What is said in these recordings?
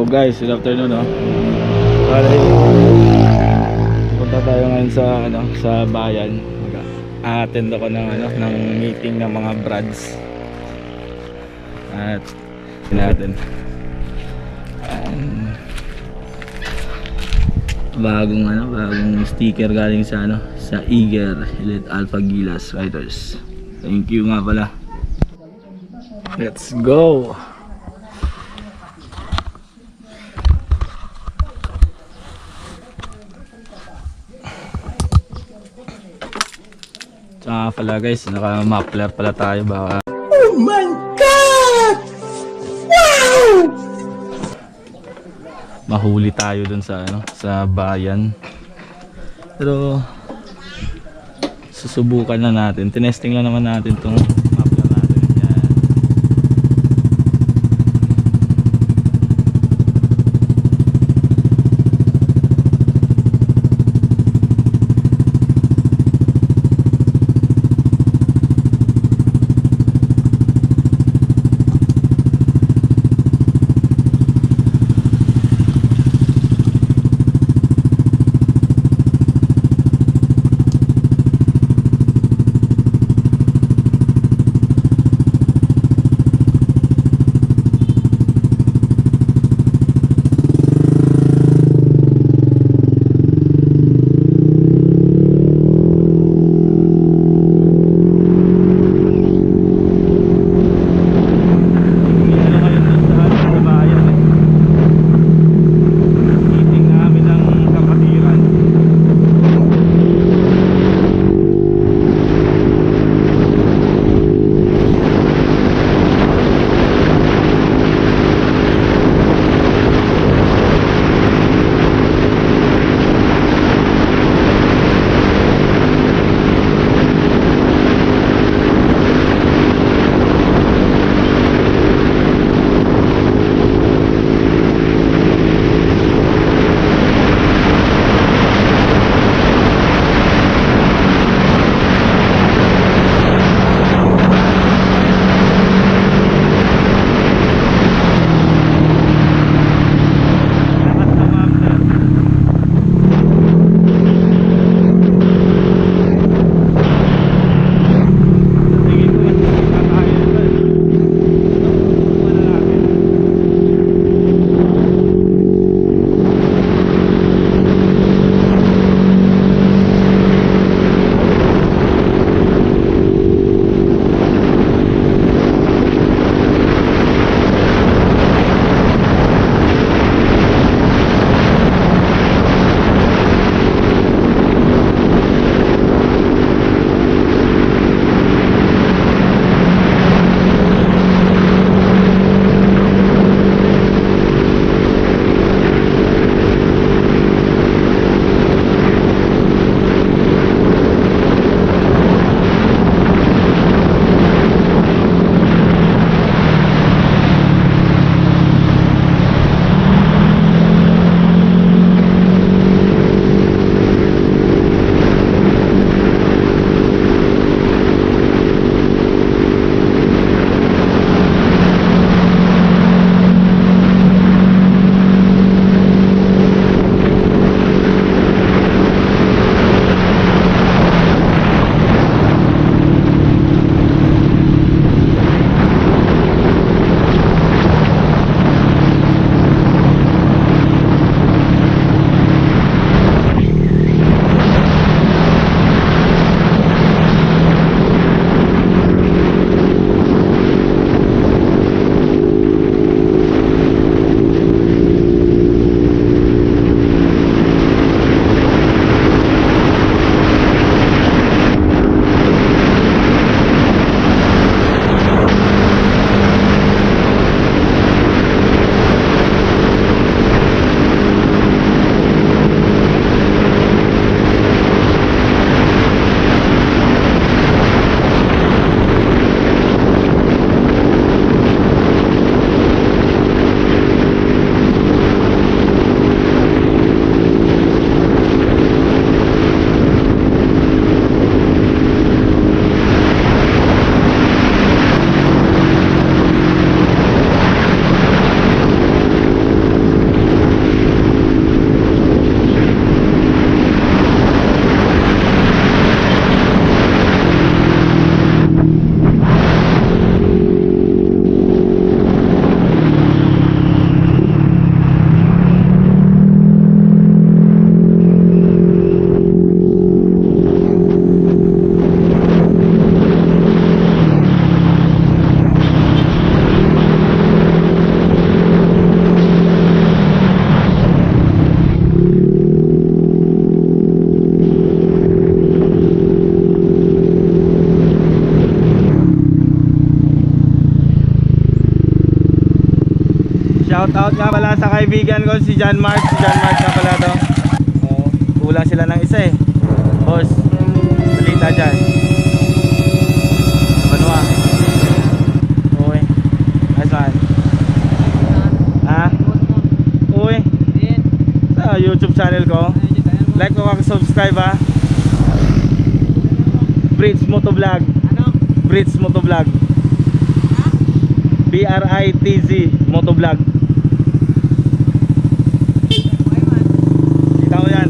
guys, good afternoon, no. Bale, punta tayo ngayon sa sa bayan. Mag-attend ako ng meeting ng mga brads. At natin bagong sticker galing sa Eager Elite Alpha Gilas Riders. Thank you nga pala. Let's go. Tsaka pala guys, naka-muffler pala tayo baka. Oh my God! Wow! Mahuli tayo dun sa bayan. Pero susubukan na natin. Tinesting lang naman natin tong muffler natin. Yan. Shout out nga pala sa kaibigan ko si John Mark. Si John Mark nga pala to. Oh, kulang sila ng isa eh. Boss, balita dyan. Banwa. Uy. Nice man. Ha? Uy. Sa YouTube channel ko. Like mo subscribe ha. Britz Motovlog. Ano? Britz Motovlog. BRITZ Motovlog. Kita mo yan.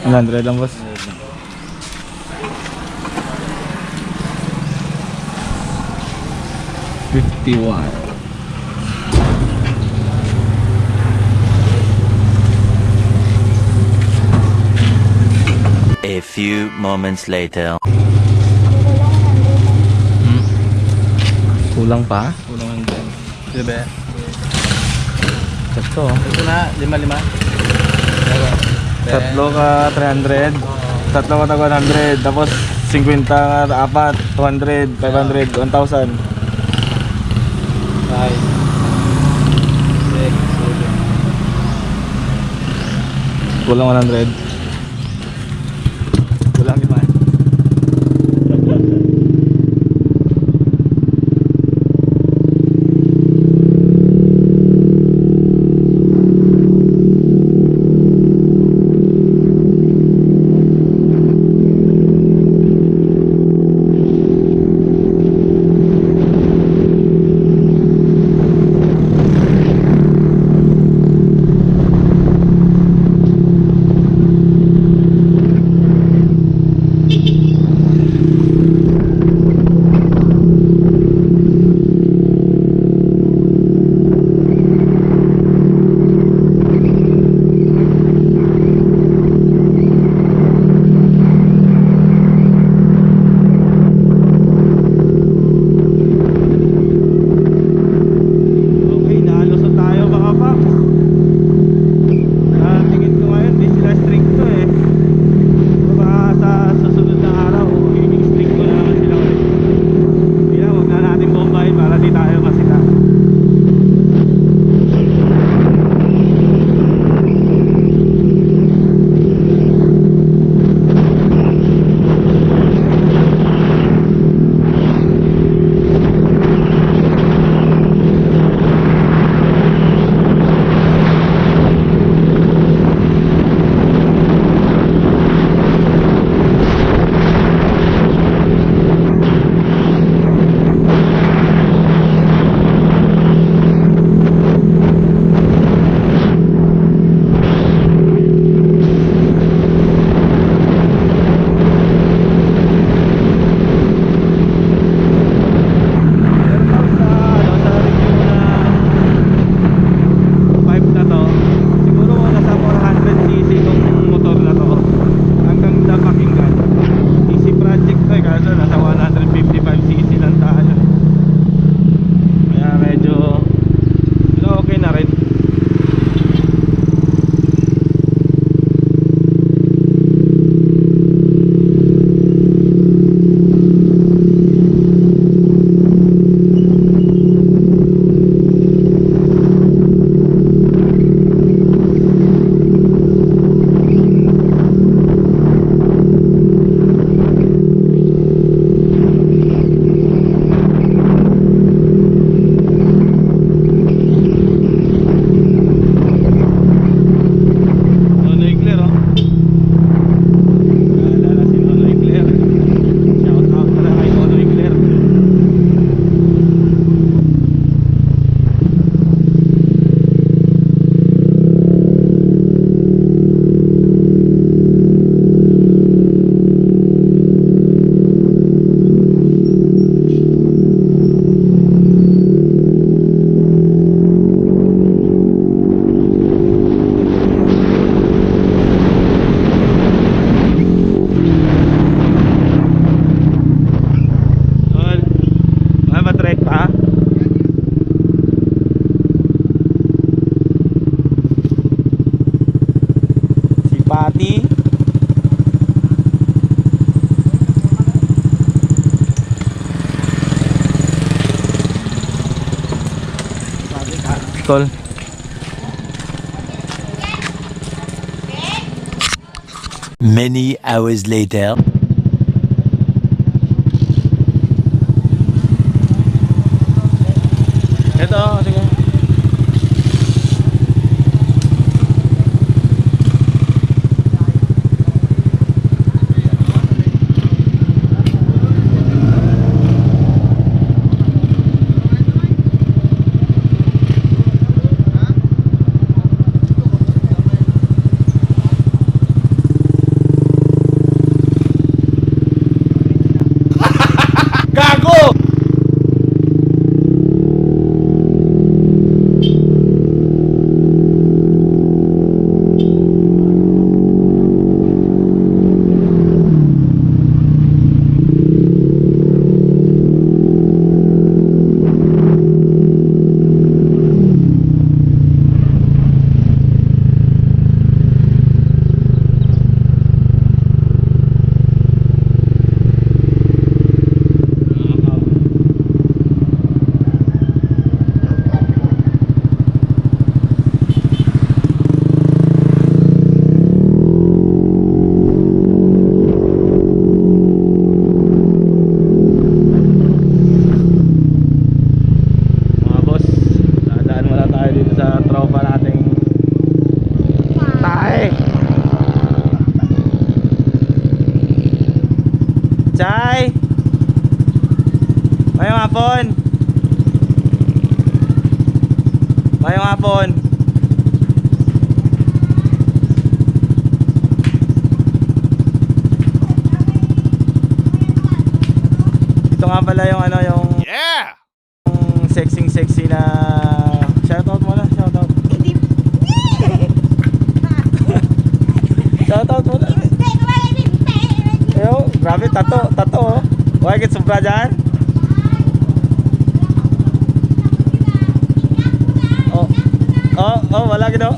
$100 lang boss. $51. A few moments later. Kulang pa? Kulang ang dyan. Diba? Sakto. Ito na, 5-5. Tatlo ka 300. Tatlo ka 100. Tapos 50 ka 4, 200, 500, 1,000. 5, 6, 7. Kulang 100. Kulang 5. tol. Many hours later. Ito, sige. Gago! Mga boss, dadaan muna tayo dito sa tropa nating Tae. Chay! Mayong hapon! Mayong hapon! Ito nga pala yung ano, yung sexy na shoutout mo na, shoutout. Shoutout mo na. Yo, grabe, tato oh. Huwag ikit sobra dyan. Oh, wala gino.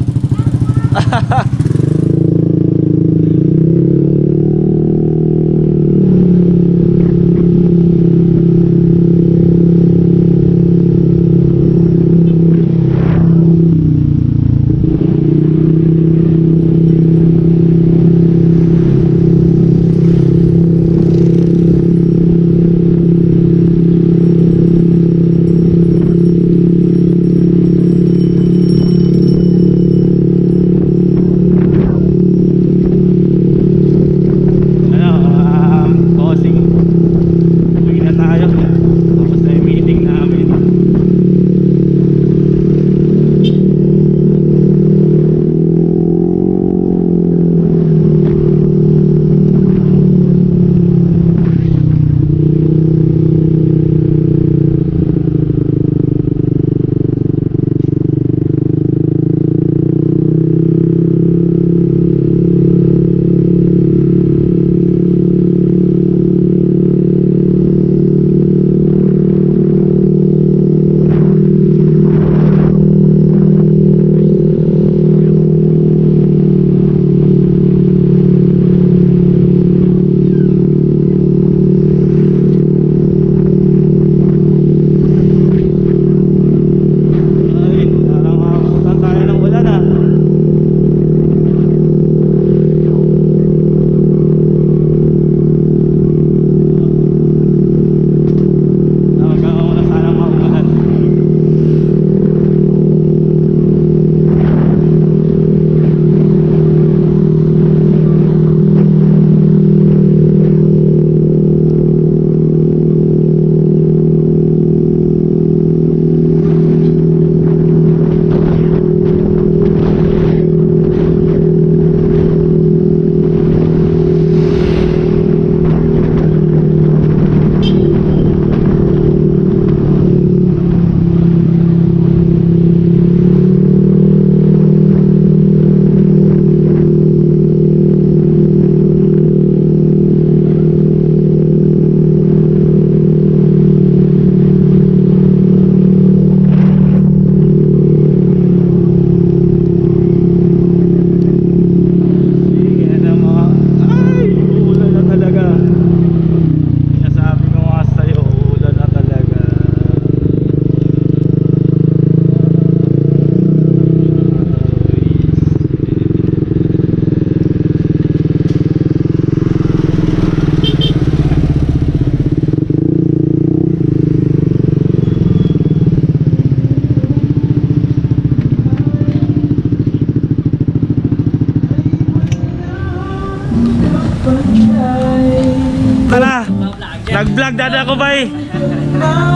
Nag-vlog dada ako bay.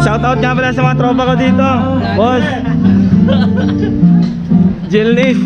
Shoutout nga pala sa mga tropa ko dito. Boss Jilnis.